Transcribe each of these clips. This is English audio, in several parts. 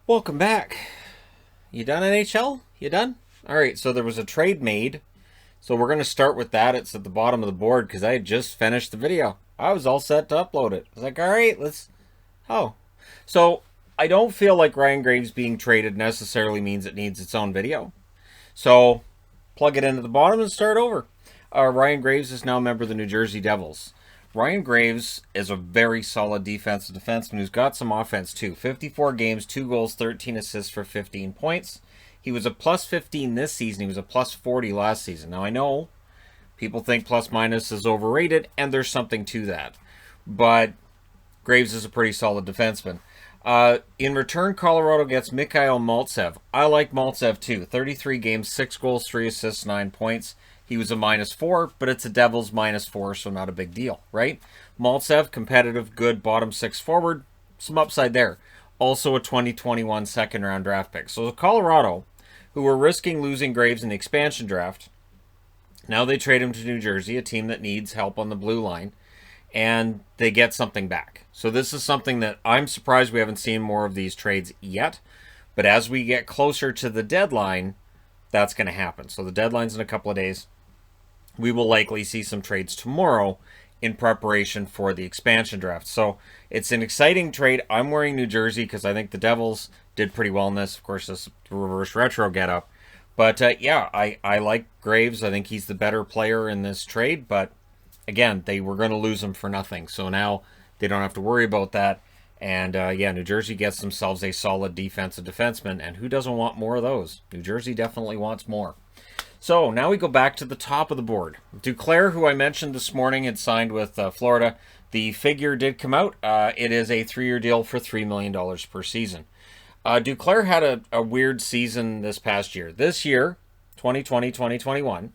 Welcome back. You done, NHL? You done? Alright, so there was a trade made. So we're going to start with that. It's at the bottom of the board because I had just finished the video. I was all set to upload it. I was like, alright, let's... Oh. So I don't feel like Ryan Graves being traded necessarily means it needs its own video. So plug it into the bottom and start over. Ryan Graves is now a member of the New Jersey Devils. Ryan Graves is a very solid defensive defenseman who's got some offense too. 54 games, 2 goals, 13 assists for 15 points. He was a plus 15 this season. He was a plus 40 last season. Now I know people think plus minus is overrated, and there's something to that. But Graves is a pretty solid defenseman. In return, Colorado gets Mikhail Maltsev. I like Maltsev too. 33 games, 6 goals, 3 assists, 9 points. He was a -4, but it's a Devils -4, so not a big deal, right? Maltsev, competitive, good, bottom 6 forward. Some upside there. Also a 2021 second-round draft pick. So Colorado, who were risking losing Graves in the expansion draft, now they trade him to New Jersey, a team that needs help on the blue line, and they get something back. So this is something that I'm surprised we haven't seen more of these trades yet, but as we get closer to the deadline, that's going to happen. So the deadline's in a couple of days. We will likely see some trades tomorrow in preparation for the expansion draft. So it's an exciting trade. I'm wearing New Jersey because I think the Devils did pretty well in this. Of course, this reverse retro getup. But yeah, I like Graves. I think he's the better player in this trade. But again, they were going to lose him for nothing. So now they don't have to worry about that. And yeah, New Jersey gets themselves a solid defensive defenseman. And who doesn't want more of those? New Jersey definitely wants more. So now we go back to the top of the board. Duclair, who I mentioned this morning, had signed with Florida. The figure did come out. It is a 3-year deal for $3 million per season. Duclair had a weird season this past year. This year, 2020-2021,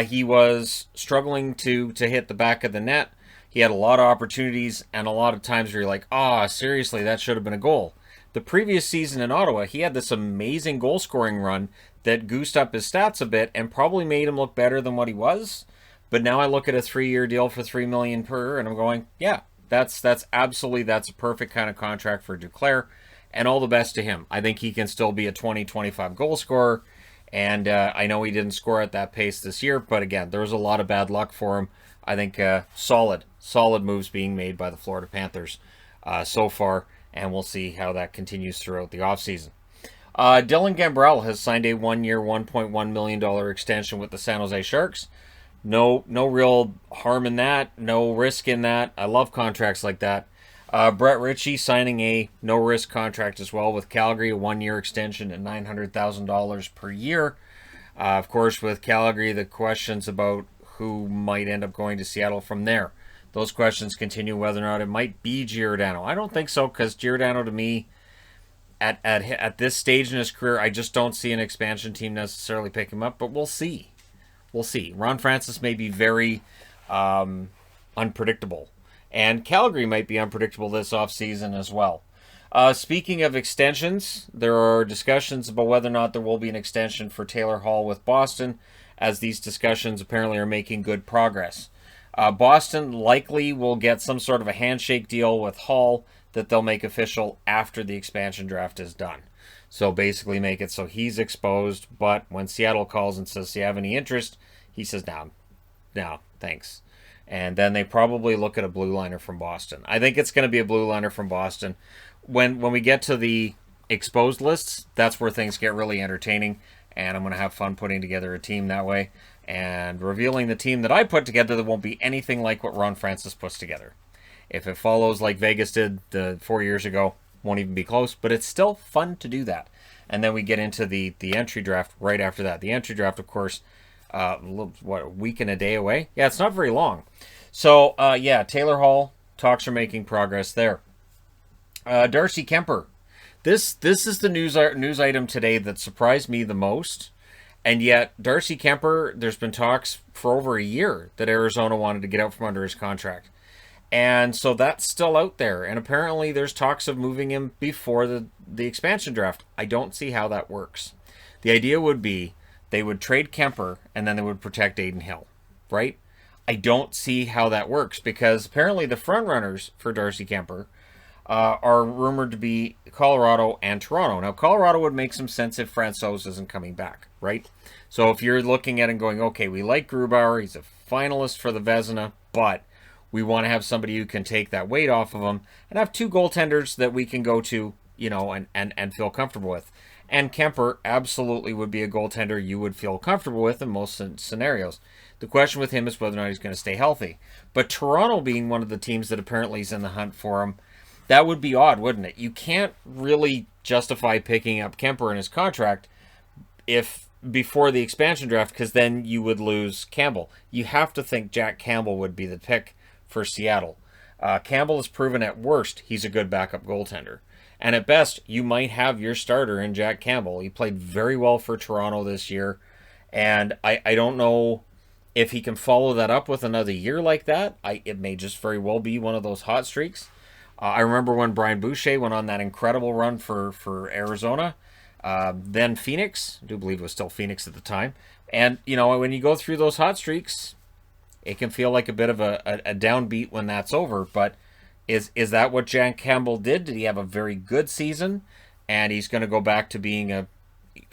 he was struggling to hit the back of the net. He had a lot of opportunities and a lot of times where you're like, seriously, that should have been a goal. The previous season in Ottawa, he had this amazing goal-scoring run that goosed up his stats a bit and probably made him look better than what he was. But now I look at a 3-year deal for $3 million per, and I'm going, yeah, that's a perfect kind of contract for Duclair, and all the best to him. I think he can still be a 20-25 goal scorer, and I know he didn't score at that pace this year, but again, there was a lot of bad luck for him. I think solid moves being made by the Florida Panthers so far, and we'll see how that continues throughout the offseason. Dylan Gambrell has signed a 1-year, $1.1 million extension with the San Jose Sharks. No real harm in that. No risk in that. I love contracts like that. Brett Ritchie signing a no-risk contract as well with Calgary, a 1-year extension at $900,000 per year. Of course, with Calgary, the questions about who might end up going to Seattle from there. Those questions continue whether or not it might be Giordano. I don't think so, because Giordano, to me, at this stage in his career, I just don't see an expansion team necessarily pick him up, but we'll see. We'll see. Ron Francis may be very unpredictable, and Calgary might be unpredictable this offseason as well. Speaking of extensions, there are discussions about whether or not there will be an extension for Taylor Hall with Boston, as these discussions apparently are making good progress. Boston likely will get some sort of a handshake deal with Hall that they'll make official after the expansion draft is done. So basically make it so he's exposed, but when Seattle calls and says, do you have any interest? He says, no, thanks. And then they probably look at a blue liner from Boston. I think it's going to be a blue liner from Boston. When we get to the exposed lists, that's where things get really entertaining, and I'm going to have fun putting together a team that way and revealing the team that I put together that won't be anything like what Ron Francis puts together. If it follows like Vegas did 4 years ago, won't even be close, but it's still fun to do that. And then we get into the entry draft right after that. The entry draft, of course, a week and a day away? Yeah, it's not very long. So, yeah, Taylor Hall, talks are making progress there. Darcy Kuemper. This is the news item today that surprised me the most. And yet, Darcy Kuemper, there's been talks for over a year that Arizona wanted to get out from under his contract. And so that's still out there. And apparently there's talks of moving him before the expansion draft. I don't see how that works. The idea would be they would trade Kuemper and then they would protect Adin Hill, right? I don't see how that works because apparently the front runners for Darcy Kuemper are rumored to be Colorado and Toronto. Now, Colorado would make some sense if Francouz isn't coming back, right? So if you're looking at it and going, okay, we like Grubauer, he's a finalist for the Vezina, but we want to have somebody who can take that weight off of him and have two goaltenders that we can go to, and feel comfortable with. And Kuemper absolutely would be a goaltender you would feel comfortable with in most scenarios. The question with him is whether or not he's going to stay healthy. But Toronto being one of the teams that apparently is in the hunt for him, that would be odd, wouldn't it? You can't really justify picking up Kuemper in his contract if before the expansion draft, because then you would lose Campbell. You have to think Jack Campbell would be the pick for Seattle. Campbell has proven at worst he's a good backup goaltender. And at best, you might have your starter in Jack Campbell. He played very well for Toronto this year. And I don't know if he can follow that up with another year like that. It may just very well be one of those hot streaks. I remember when Brian Boucher went on that incredible run for Arizona. Then Phoenix. I do believe it was still Phoenix at the time. And, when you go through those hot streaks, it can feel like a bit of a downbeat when that's over. But is that what Jack Campbell did? Did he have a very good season? And he's going to go back to being a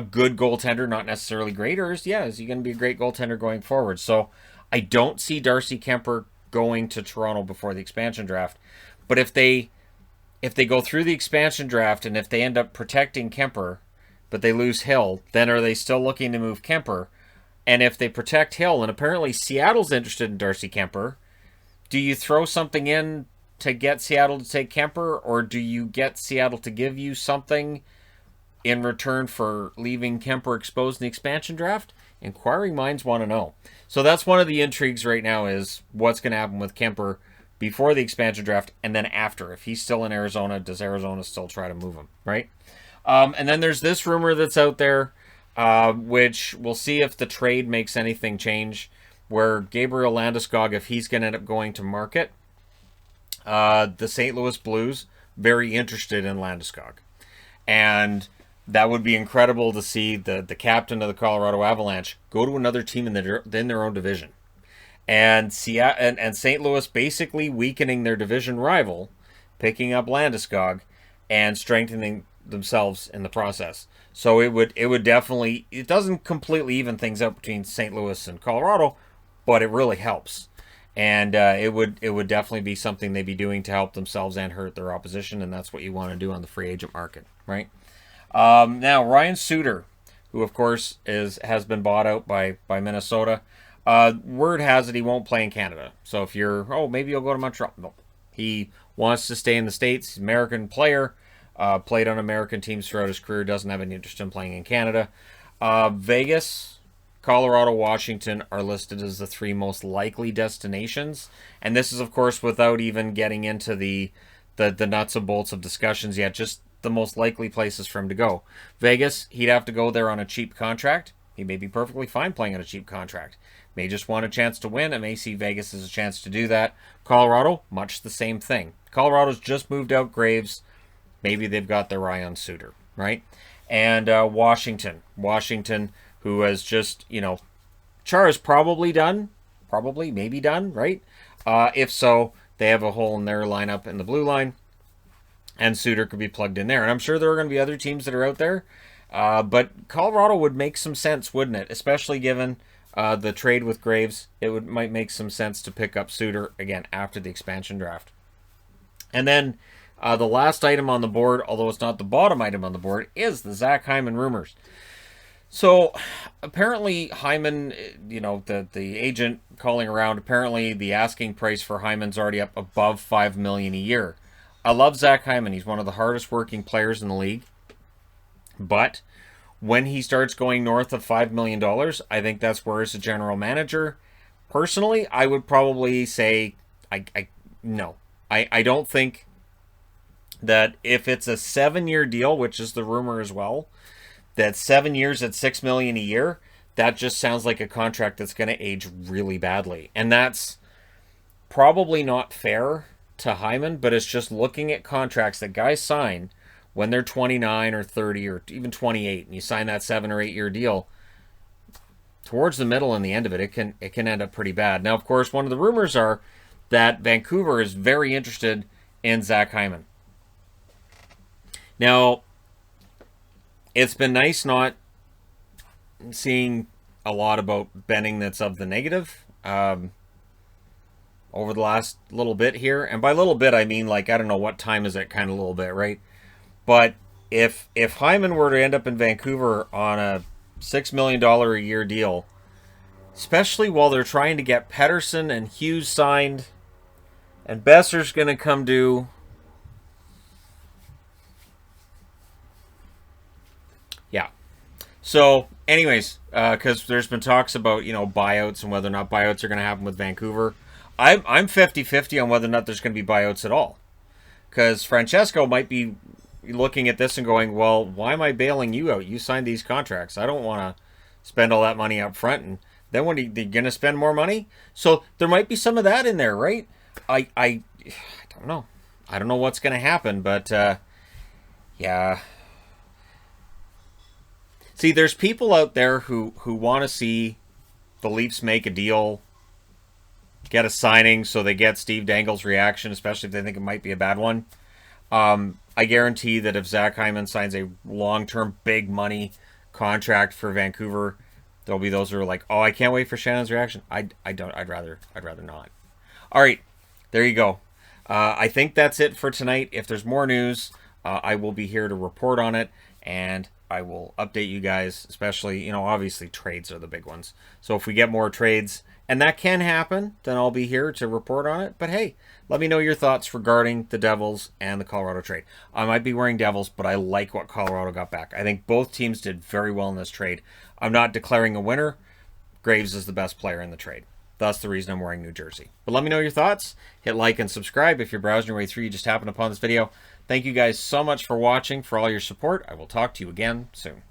good goaltender, not necessarily great? Or is he going to be a great goaltender going forward? So I don't see Darcy Kuemper going to Toronto before the expansion draft. But if they go through the expansion draft and if they end up protecting Kuemper, but they lose Hill, then are they still looking to move Kuemper? And if they protect Hill, and apparently Seattle's interested in Darcy Kuemper, do you throw something in to get Seattle to take Kuemper, or do you get Seattle to give you something in return for leaving Kuemper exposed in the expansion draft? Inquiring minds want to know. So that's one of the intrigues right now, is what's going to happen with Kuemper before the expansion draft and then after. If he's still in Arizona, does Arizona still try to move him, right? And then there's this rumor that's out there, which we'll see if the trade makes anything change, where Gabriel Landeskog, if he's going to end up going to market, the St. Louis Blues, very interested in Landeskog. And that would be incredible to see the captain of the Colorado Avalanche go to another team in their own division. And St. Louis basically weakening their division rival, picking up Landeskog, and strengthening themselves in the process. So it would definitely, it doesn't completely even things up between St. Louis and Colorado, but it really helps. And it would definitely be something they'd be doing to help themselves and hurt their opposition, and that's what you want to do on the free agent market, right? Now Ryan Suter, who of course has been bought out by Minnesota. Word has it he won't play in Canada. So if you're, maybe he'll go to Montreal. No, he wants to stay in the States. He's an American player. Played on American teams throughout his career. Doesn't have any interest in playing in Canada. Vegas, Colorado, Washington are listed as the three most likely destinations. And this is, of course, without even getting into the nuts and bolts of discussions yet. Just the most likely places for him to go. Vegas, he'd have to go there on a cheap contract. He may be perfectly fine playing on a cheap contract. May just want a chance to win. I may see Vegas as a chance to do that. Colorado, much the same thing. Colorado's just moved out Graves. Maybe they've got their eye on Suter, right? And Washington, who has just, Char is probably done. Maybe done, right? If so, they have a hole in their lineup in the blue line, and Suter could be plugged in there. And I'm sure there are going to be other teams that are out there, but Colorado would make some sense, wouldn't it? Especially given the trade with Graves, might make some sense to pick up Suter again after the expansion draft. And then the last item on the board, although it's not the bottom item on the board, is the Zach Hyman rumors. So apparently Hyman, the agent calling around, apparently the asking price for Hyman's already up above $5 million a year. I love Zach Hyman. He's one of the hardest working players in the league. But when he starts going north of $5 million, I think that's where, as a general manager, personally, I would probably say, no. I don't think that if it's a 7-year deal, which is the rumor as well, that 7 years at $6 million a year, that just sounds like a contract that's going to age really badly. And that's probably not fair to Hyman, but it's just looking at contracts that guys sign when they're 29 or 30 or even 28, and you sign that 7 or 8 year deal, towards the middle and the end of it, it can end up pretty bad. Now, of course, one of the rumors are that Vancouver is very interested in Zach Hyman. Now, it's been nice not seeing a lot about Benning that's of the negative over the last little bit here. And by little bit, I mean, like, I don't know, what time is it kind of little bit, right? But if Hyman were to end up in Vancouver on a $6 million a year deal, especially while they're trying to get Pettersson and Hughes signed, and Besser's going to come due. Yeah. So, anyways, because there's been talks about, buyouts and whether or not buyouts are going to happen with Vancouver. I'm 50-50 on whether or not there's going to be buyouts at all. Because Francesco might be looking at this and going, well, why am I bailing you out? You signed these contracts. I don't want to spend all that money up front. And then when they're going to spend more money? So there might be some of that in there, right? I don't know. I don't know what's going to happen, but yeah. See, there's people out there who want to see the Leafs make a deal, get a signing, so they get Steve Dangle's reaction, especially if they think it might be a bad one. I guarantee that if Zach Hyman signs a long-term, big money contract for Vancouver, there'll be those who are like, "Oh, I can't wait for Shannon's reaction." I'd rather not. All right, there you go. I think that's it for tonight. If there's more news, I will be here to report on it, and I will update you guys, especially, obviously trades are the big ones. So if we get more trades, and that can happen, then I'll be here to report on it. But hey, let me know your thoughts regarding the Devils and the Colorado trade. I might be wearing Devils, but I like what Colorado got back. I think both teams did very well in this trade. I'm not declaring a winner. Graves is the best player in the trade. That's the reason I'm wearing New Jersey. But let me know your thoughts. Hit like and subscribe if you're browsing your way through. You just happened upon this video. Thank you guys so much for watching, for all your support. I will talk to you again soon.